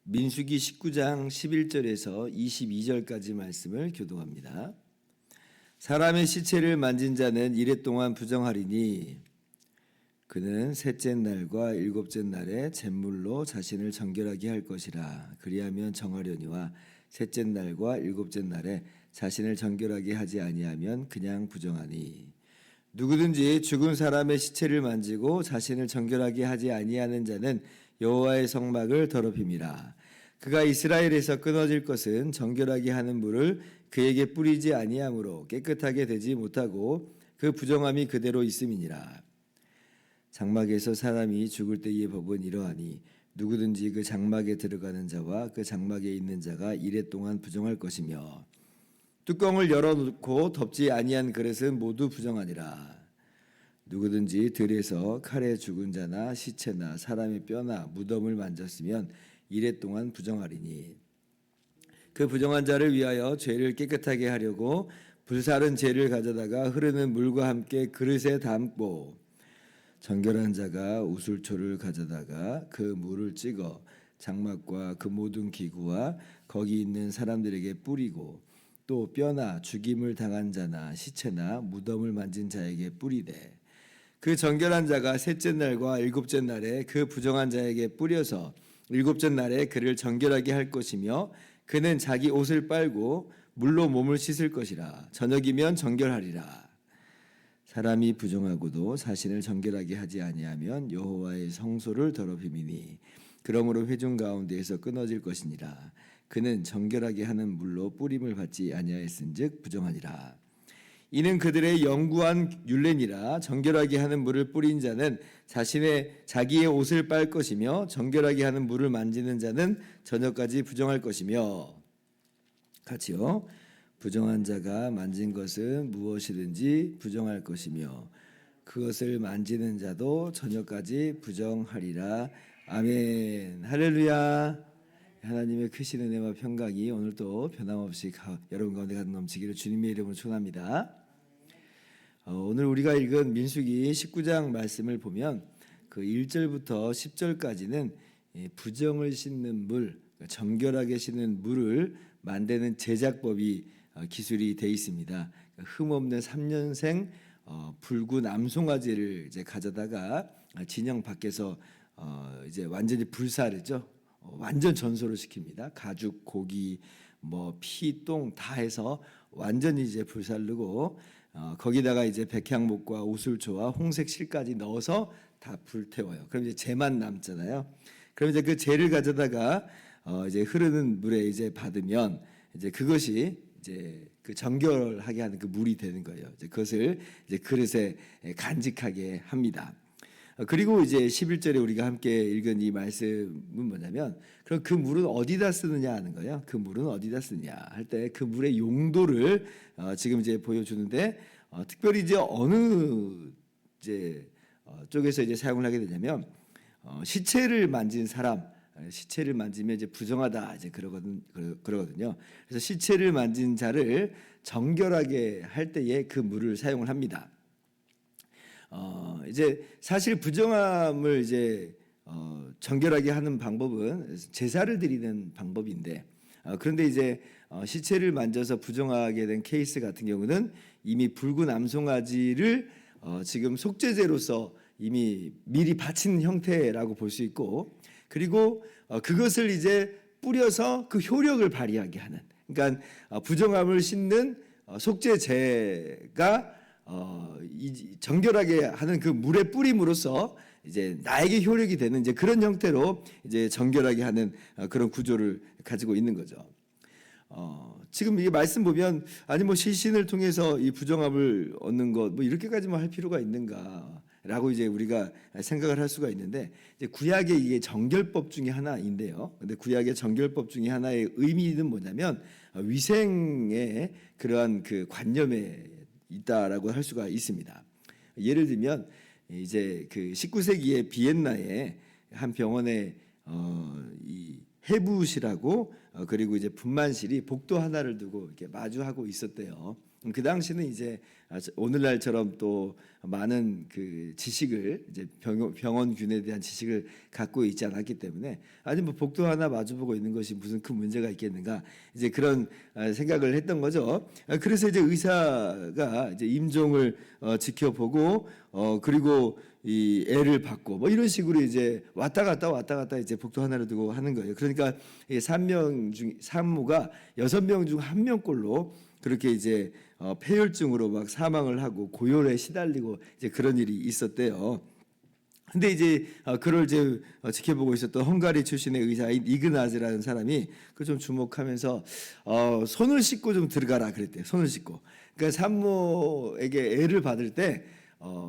민수기 19장 11절에서 22절까지 말씀을 교독합니다. 사람의 시체를 만진 자는 이레 동안 부정하리니 그는 셋째 날과 일곱째 날에 잿물로 자신을 정결하게 할 것이라. 그리하면 정하려니와 셋째 날과 일곱째 날에 자신을 정결하게 하지 아니하면 그냥 부정하니. 누구든지 죽은 사람의 시체를 만지고 자신을 정결하게 하지 아니하는 자는 여호와의 성막을 더럽힘이라. 그가 이스라엘에서 끊어질 것은 정결하게 하는 물을 그에게 뿌리지 아니하므로 깨끗하게 되지 못하고 그 부정함이 그대로 있음이니라. 장막에서 사람이 죽을 때의 법은 이러하니 누구든지 그 장막에 들어가는 자와 그 장막에 있는 자가 이레 동안 부정할 것이며 뚜껑을 열어놓고 덮지 아니한 그릇은 모두 부정하니라. 누구든지 들에서 칼에 죽은 자나 시체나 사람의 뼈나 무덤을 만졌으면 이레 동안 부정하리니 그 부정한 자를 위하여 죄를 깨끗하게 하려고 불사른 재를 가져다가 흐르는 물과 함께 그릇에 담고 정결한 자가 우슬초를 가져다가 그 물을 찍어 장막과 그 모든 기구와 거기 있는 사람들에게 뿌리고 또 뼈나 죽임을 당한 자나 시체나 무덤을 만진 자에게 뿌리되 그 정결한 자가 셋째 날과 일곱째 날에 그 부정한 자에게 뿌려서 일곱째 날에 그를 정결하게 할 것이며 그는 자기 옷을 빨고 물로 몸을 씻을 것이라. 저녁이면 정결하리라. 사람이 부정하고도 자신을 정결하게 하지 아니하면 여호와의 성소를 더럽힘이니 그러므로 회중 가운데에서 끊어질 것이니라. 그는 정결하게 하는 물로 뿌림을 받지 아니하였은즉 부정하니라. 이는 그들의 영구한 율례니라. 정결하게 하는 물을 뿌린 자는 자기의 옷을 빨 것이며 정결하게 하는 물을 만지는 자는 저녁까지 부정할 것이며. 같이요. 부정한 자가 만진 것은 무엇이든지 부정할 것이며 그것을 만지는 자도 저녁까지 부정하리라. 아멘. 할렐루야. 하나님의 크신 은혜와 평강이 오늘도 변함없이 여러분 가운데 넘치기를 주님의 이름으로 축원합니다. 오늘 우리가 읽은 민수기 19장 말씀을 보면 그 1절부터 10절까지는 부정을 씻는 물, 정결하게 씻는 물을 만드는 제작법이 기술이 되어 있습니다. 흠없는 3년생 붉은 암송아지를 이제 가져다가 진영 밖에서 이제 완전히 불사르죠. 완전 전소를 시킵니다. 가죽, 고기, 피, 똥 다 해서 완전히 이제 불살르고 거기다가 이제 백향목과 우슬초와 홍색 실까지 넣어서 다 불태워요. 그럼 이제 재만 남잖아요. 그럼 이제 그 재를 가져다가 이제 흐르는 물에 이제 받으면 이제 그것이 이제 그 정결하게 하는 그 물이 되는 거예요. 이제 그것을 이제 그릇에 간직하게 합니다. 그리고 이제 11절에 우리가 함께 읽은 이 말씀은 뭐냐면 그럼 그 물은 어디다 쓰느냐 하는 거예요. 그 물은 어디다 쓰냐 할 때 그 물의 용도를 지금 이제 보여주는데 특별히 이제 어느 이제 쪽에서 이제 사용을 하게 되냐면 시체를 만진 사람, 시체를 만지면 이제 부정하다 이제 그러거든요. 그래서 시체를 만진 자를 정결하게 할 때에 그 물을 사용을 합니다. 이제 사실 부정함을 이제 정결하게 하는 방법은 제사를 드리는 방법인데 그런데 이제 시체를 만져서 부정하게 된 케이스 같은 경우는 이미 붉은 암송아지를 지금 속죄제로서 이미 미리 바친 형태라고 볼 수 있고 그리고 그것을 이제 뿌려서 그 효력을 발휘하게 하는 그러니까 부정함을 씻는 속죄제가 정결하게 하는 그 물에 뿌림으로써 이제 나에게 효력이 되는 이제 그런 형태로 이제 정결하게 하는 그런 구조를 가지고 있는 거죠. 지금 이 말씀 보면 아니 시신을 통해서 이 부정함을 얻는 것 이렇게까지만 할 필요가 있는가라고 이제 우리가 생각을 할 수가 있는데 이제 구약의 이게 정결법 중에 하나인데요. 근데 구약의 정결법 중에 하나의 의미는 뭐냐면 위생의 그러한 그 관념에 있다라고 할 수가 있습니다. 예를 들면 이제 그 19세기에 비엔나에 한 병원에 이 해부실하고 그리고 이제 분만실이 복도 하나를 두고 이렇게 마주하고 있었대요. 그 당시는 이제 오늘날처럼 또 많은 그 지식을 이제 병원균에 대한 지식을 갖고 있지 않았기 때문에 아니 뭐 복도 하나 마주보고 있는 것이 무슨 큰 문제가 있겠는가 이제 그런 생각을 했던 거죠. 그래서 이제 의사가 이제 임종을 지켜보고 그리고 이 애를 받고 뭐 이런 식으로 이제 왔다 갔다 이제 복도 하나를 두고 하는 거예요. 그러니까 3명 중 산모가 6명 중 1명꼴로 그렇게 이제 폐혈증으로 막 사망을 하고 고열에 시달리고 이제 그런 일이 있었대요. 근데 이제 그걸 이제 지켜보고 있었던 헝가리 출신의 의사인 이그나즈라는 사람이 그 좀 주목하면서 손을 씻고 좀 들어가라 그랬대요. 손을 씻고. 그러니까 산모에게 애를 받을 때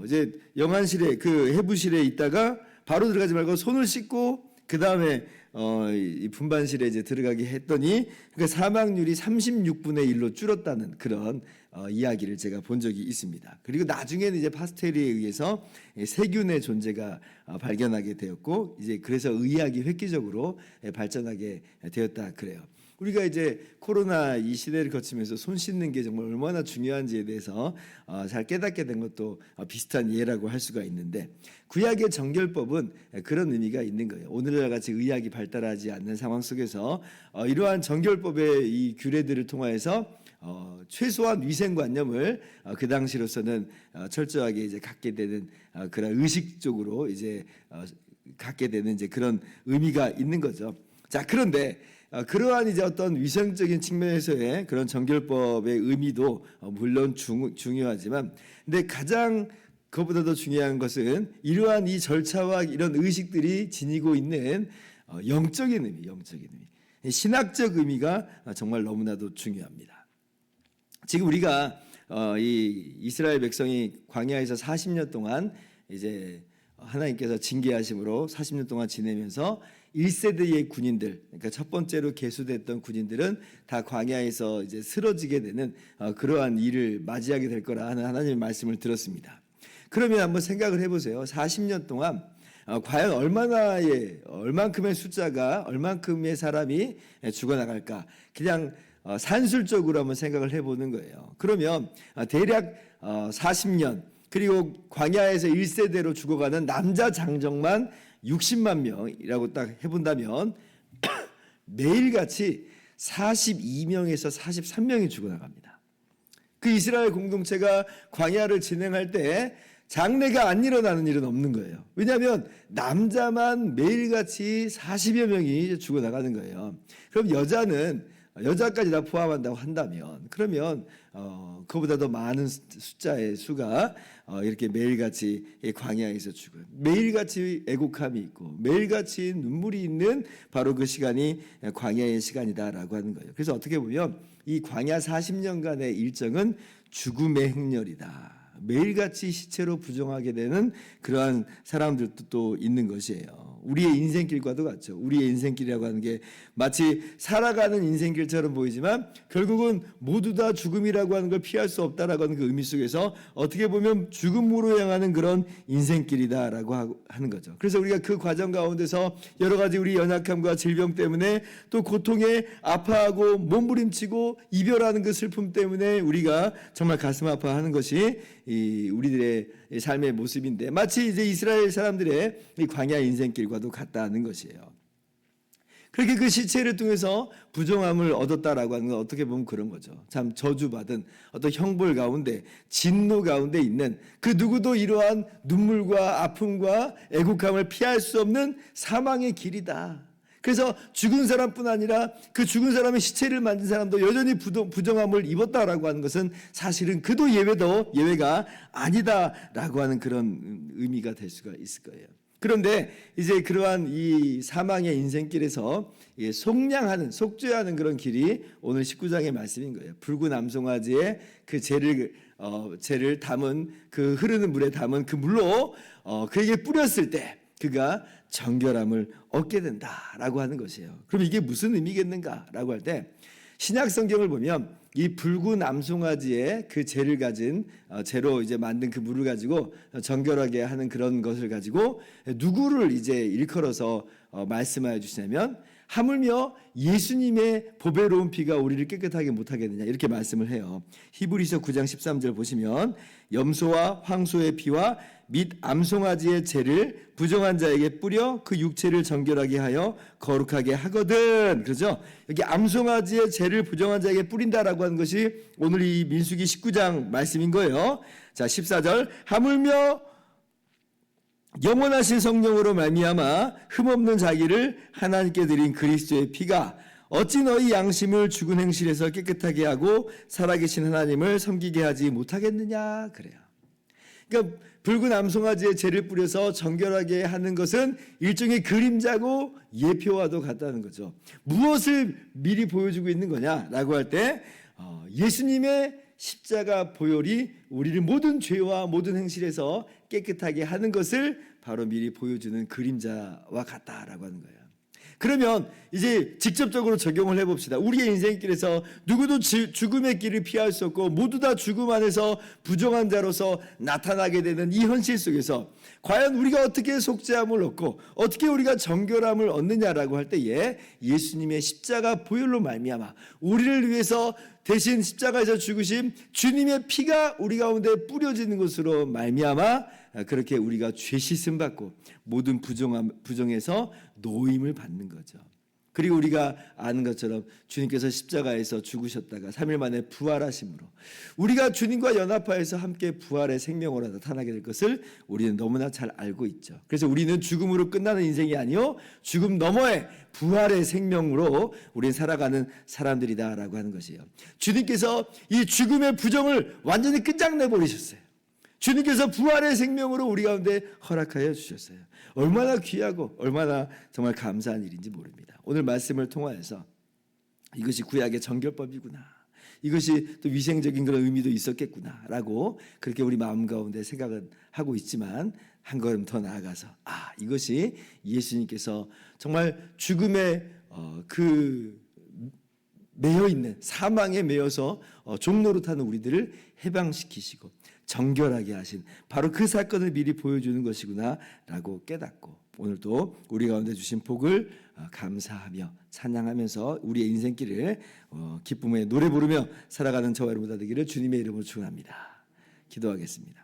이제 영안실에 그 해부실에 있다가 바로 들어가지 말고 손을 씻고 그 다음에 이 분반실에 이제 들어가게 했더니 그러니까 사망률이 36분의 1로 줄었다는 그런 이야기를 제가 본 적이 있습니다. 그리고 나중에는 이제 파스텔에 의해서 세균의 존재가 발견하게 되었고 이제 그래서 의학이 획기적으로 발전하게 되었다 그래요. 우리가 이제 코로나 이 시대를 거치면서 손 씻는 게 정말 얼마나 중요한지에 대해서 잘 깨닫게 된 것도 비슷한 예라고 할 수가 있는데 구약의 정결법은 그런 의미가 있는 거예요. 오늘날 같이 의학이 발달하지 않는 상황 속에서 이러한 정결법의 이 규례들을 통하여서 최소한 위생관념을 그 당시로서는 철저하게 이제 갖게 되는 그런 의식적으로 이제 갖게 되는 이제 그런 의미가 있는 거죠. 자, 그런데 그러한 이제 어떤 위생적인 측면에서의 그런 정결법의 의미도 물론 중요하지만, 근데 가장 그것보다 더 중요한 것은 이러한 이 절차와 이런 의식들이 지니고 있는 영적인 의미, 신학적 의미가 정말 너무나도 중요합니다. 지금 우리가 이 이스라엘 백성이 광야에서 40년 동안 이제 하나님께서 징계하심으로 40년 동안 지내면서 1세대의 군인들, 그러니까 첫 번째로 계수됐던 군인들은 다 광야에서 이제 쓰러지게 되는 그러한 일을 맞이하게 될 거라 하는 하나님의 말씀을 들었습니다. 그러면 한번 생각을 해보세요. 40년 동안 과연 얼만큼의 숫자가 얼만큼의 사람이 죽어나갈까? 그냥 산술적으로 한번 생각을 해보는 거예요. 그러면 대략 40년 그리고 광야에서 1세대로 죽어가는 남자 장정만 60만 명이라고 딱 해본다면 매일같이 42명에서 43명이 죽어나갑니다. 그 이스라엘 공동체가 광야를 진행할 때 장례가 안 일어나는 일은 없는 거예요. 왜냐하면 남자만 매일같이 40여 명이 죽어나가는 거예요. 그럼 여자까지 다 포함한다고 한다면 그러면 그보다 더 많은 숫자의 수가 이렇게 매일같이 광야에서 죽어요. 매일같이 애곡함이 있고 매일같이 눈물이 있는 바로 그 시간이 광야의 시간이다라고 하는 거예요. 그래서 어떻게 보면 이 광야 40년간의 일정은 죽음의 행렬이다. 매일같이 시체로 부정하게 되는 그러한 사람들도 또 있는 것이에요. 우리의 인생길과도 같죠. 우리의 인생길이라고 하는 게 마치 살아가는 인생길처럼 보이지만 결국은 모두 다 죽음이라고 하는 걸 피할 수 없다라고 하는 그 의미 속에서 어떻게 보면 죽음으로 향하는 그런 인생길이다라고 하는 거죠. 그래서 우리가 그 과정 가운데서 여러 가지 우리 연약함과 질병 때문에 또 고통에 아파하고 몸부림치고 이별하는 그 슬픔 때문에 우리가 정말 가슴 아파하는 것이 이 우리들의 삶의 모습인데 마치 이제 이스라엘 사람들의 이 광야 인생길과도 같다는 것이에요. 그렇게 그 시체를 통해서 부정함을 얻었다라고 하는 건 어떻게 보면 그런 거죠. 참 저주받은 어떤 형벌 가운데 진노 가운데 있는 그 누구도 이러한 눈물과 아픔과 애국함을 피할 수 없는 사망의 길이다. 그래서 죽은 사람뿐 아니라 그 죽은 사람의 시체를 만진 사람도 여전히 부정함을 입었다라고 하는 것은 사실은 그도 예외가 아니다라고 하는 그런 의미가 될 수가 있을 거예요. 그런데 이제 그러한 이 사망의 인생길에서 속죄하는 그런 길이 오늘 19장의 말씀인 거예요. 붉은 암송아지의 그 죄를 담은 그 흐르는 물에 담은 그 물로 그에게 뿌렸을 때 그가 정결함을 얻게 된다라고 하는 것이에요. 그럼 이게 무슨 의미겠는가라고 할 때 신약 성경을 보면 이 붉은 암송아지의 그 재를 가진 재로 이제 만든 그 물을 가지고 정결하게 하는 그런 것을 가지고 누구를 이제 일컬어서 말씀하여 주시냐면 하물며 예수님의 보배로운 피가 우리를 깨끗하게 못하겠느냐 이렇게 말씀을 해요. 히브리서 9장 13절 보시면 염소와 황소의 피와 및 암송아지의 재를 부정한 자에게 뿌려 그 육체를 정결하게 하여 거룩하게 하거든. 그렇죠? 여기 암송아지의 재를 부정한 자에게 뿌린다라고 하는 것이 오늘 이 민수기 19장 말씀인 거예요. 자, 14절 하물며 영원하신 성령으로 말미암아 흠없는 자기를 하나님께 드린 그리스도의 피가 어찌 너희 양심을 죽은 행실에서 깨끗하게 하고 살아계신 하나님을 섬기게 하지 못하겠느냐 그래요. 그러니까 붉은 암송아지의 재를 뿌려서 정결하게 하는 것은 일종의 그림자고 예표와도 같다는 거죠. 무엇을 미리 보여주고 있는 거냐라고 할 때 예수님의 십자가 보혈이 우리를 모든 죄와 모든 행실에서 깨끗하게 하는 것을 바로 미리 보여주는 그림자와 같다라고 하는 거예요. 그러면 이제 직접적으로 적용을 해봅시다. 우리의 인생길에서 누구도 죽음의 길을 피할 수 없고 모두 다 죽음 안에서 부정한 자로서 나타나게 되는 이 현실 속에서 과연 우리가 어떻게 속죄함을 얻고 어떻게 우리가 정결함을 얻느냐라고 할 때에 예수님의 십자가 보혈로 말미암아 우리를 위해서 대신 십자가에서 죽으신 주님의 피가 우리 가운데 뿌려지는 것으로 말미암아 그렇게 우리가 죄 씻음 받고 모든 부정에서 노임을 받는 거죠. 그리고 우리가 아는 것처럼 주님께서 십자가에서 죽으셨다가 3일 만에 부활하심으로 우리가 주님과 연합하여서 함께 부활의 생명으로 나타나게 될 것을 우리는 너무나 잘 알고 있죠. 그래서 우리는 죽음으로 끝나는 인생이 아니요 죽음 너머의 부활의 생명으로 우리는 살아가는 사람들이다라고 하는 것이에요. 주님께서 이 죽음의 부정을 완전히 끝장내버리셨어요. 주님께서 부활의 생명으로 우리 가운데 허락하여 주셨어요. 얼마나 귀하고 얼마나 정말 감사한 일인지 모릅니다. 오늘 말씀을 통하여서 이것이 구약의 정결법이구나. 이것이 또 위생적인 그런 의미도 있었겠구나라고 그렇게 우리 마음 가운데 생각은 하고 있지만 한 걸음 더 나아가서 이것이 예수님께서 정말 죽음에 그 매여 있는 사망에 매여서 종노릇하는 우리들을 해방시키시고 정결하게 하신 바로 그 사건을 미리 보여주는 것이구나라고 깨닫고 오늘도 우리 가운데 주신 복을 감사하며 찬양하면서 우리의 인생길을 기쁨의 노래 부르며 살아가는 저와 여러분 다 되기를 주님의 이름으로 축원합니다. 기도하겠습니다.